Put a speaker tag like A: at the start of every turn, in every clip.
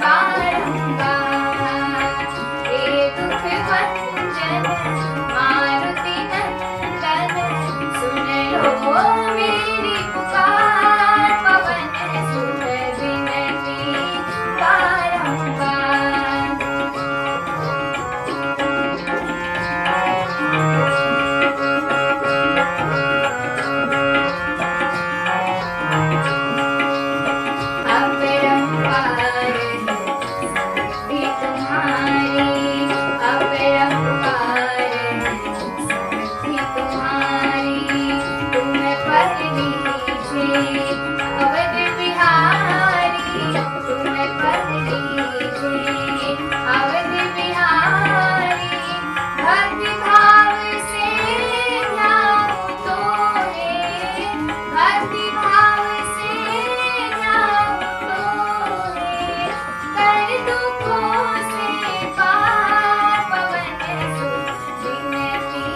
A: बारंबार। हे दुख भंजन मारुति नंदन, सुन लो मेरी पुकार, पवन सुत विनती बारंबार। अपरंपार शक्ति तुम्हारी, अपरंपार शक्ति तुम्हारी, तुम पर लीजिए अवध बिहारी, तुम पर लीजिए अवध बिहारी। भक्ति भाव से ध्यान तोरे, भक्ति भाव से ध्यान तोरे, कर दुखों से पार, पवन सुत विनती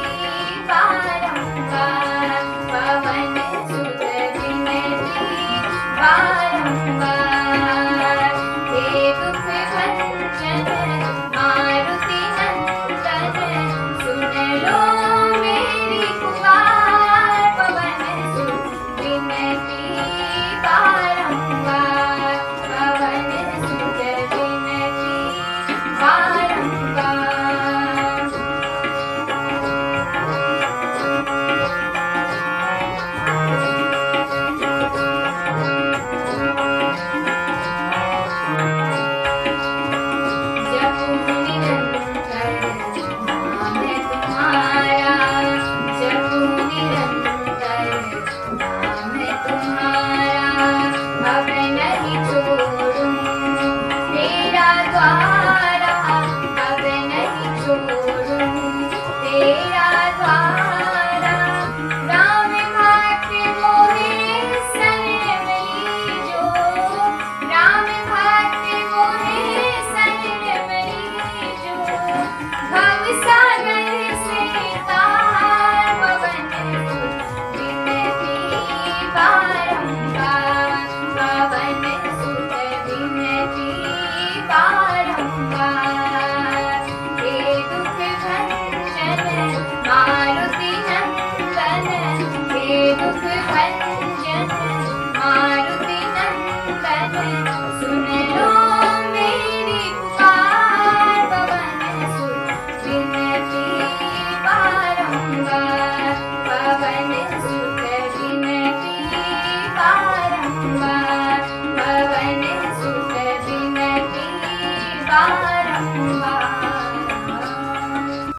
A: बारंबार, पवन सुत विनती बारंबार। हे दुख भंजन मारुति नंदन, सुन लो मेरी पुकार, पवन सुत विनती बारंबार, पवन सुत विनती बारंबार। जपू निरंतर नाम है तुम्हारा, जपू निरंतर नाम है तुम्हारा, अब नहीं छोड़ूं तेरा द्वार।